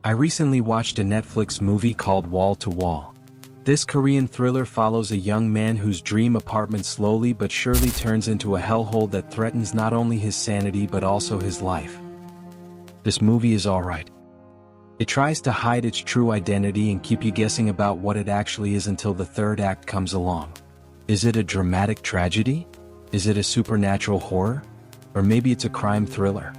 I recently watched a Netflix movie called Wall to Wall. This Korean thriller follows a young man whose dream apartment slowly but surely turns into a hellhole that threatens not only his sanity but also his life. This movie is alright. It tries to hide its true identity and keep you guessing about what it actually is until the third act comes along. Is it a dramatic tragedy? Is it a supernatural horror? Or maybe it's a crime thriller?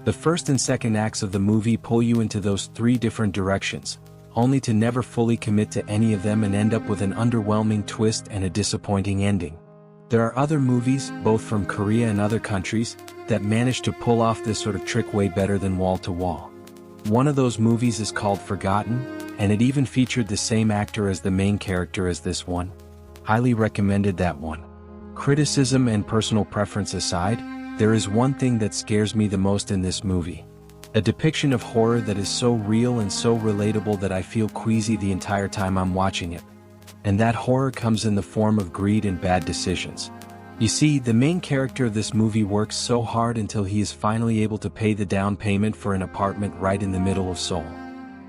The first and second acts of the movie pull you into those three different directions, only to never fully commit to any of them and end up with an underwhelming twist and a disappointing ending. There are other movies, both from Korea and other countries, that manage to pull off this sort of trick way better than Wall to Wall. One of those movies is called Forgotten, and it even featured the same actor as the main character as this one. Highly recommended that one. Criticism and personal preference aside, there is one thing that scares me the most in this movie. A depiction of horror that is so real and so relatable that I feel queasy the entire time I'm watching it. And that horror comes in the form of greed and bad decisions. You see, the main character of this movie works so hard until he is finally able to pay the down payment for an apartment right in the middle of Seoul.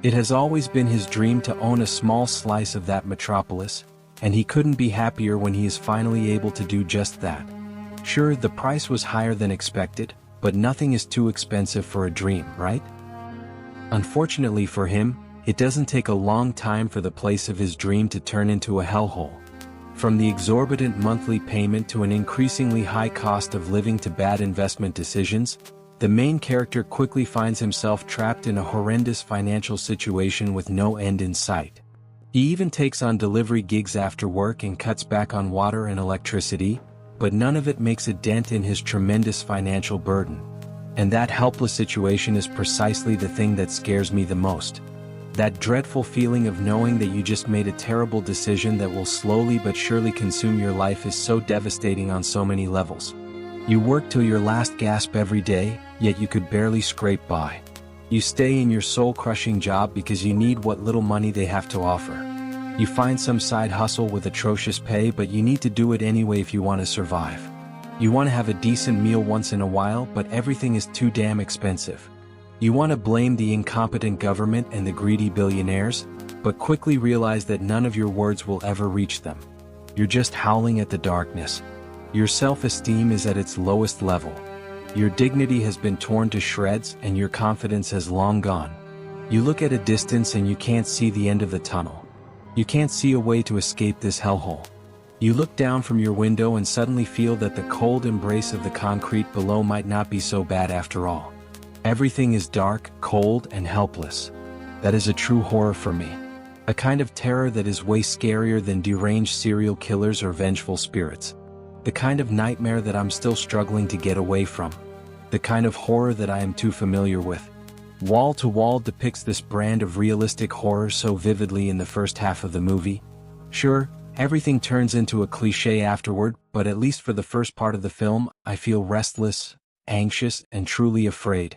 It has always been his dream to own a small slice of that metropolis, and he couldn't be happier when he is finally able to do just that. Sure, the price was higher than expected, but nothing is too expensive for a dream, right? Unfortunately for him, it doesn't take a long time for the place of his dream to turn into a hellhole. From the exorbitant monthly payment to an increasingly high cost of living to bad investment decisions, the main character quickly finds himself trapped in a horrendous financial situation with no end in sight. He even takes on delivery gigs after work and cuts back on water and electricity, but none of it makes a dent in his tremendous financial burden. And that helpless situation is precisely the thing that scares me the most. That dreadful feeling of knowing that you just made a terrible decision that will slowly but surely consume your life is so devastating on so many levels. You work till your last gasp every day, yet you could barely scrape by. You stay in your soul-crushing job because you need what little money they have to offer. You find some side hustle with atrocious pay, but you need to do it anyway if you want to survive. You want to have a decent meal once in a while, but everything is too damn expensive. You want to blame the incompetent government and the greedy billionaires, but quickly realize that none of your words will ever reach them. You're just howling at the darkness. Your self-esteem is at its lowest level. Your dignity has been torn to shreds and your confidence has long gone. You look at a distance and you can't see the end of the tunnel. You can't see a way to escape this hellhole. You look down from your window and suddenly feel that the cold embrace of the concrete below might not be so bad after all. Everything is dark, cold, and helpless. That is a true horror for me. A kind of terror that is way scarier than deranged serial killers or vengeful spirits. The kind of nightmare that I'm still struggling to get away from. The kind of horror that I am too familiar with. Wall to Wall depicts this brand of realistic horror so vividly in the first half of the movie. Sure, everything turns into a cliché afterward, but at least for the first part of the film, I feel restless, anxious, and truly afraid.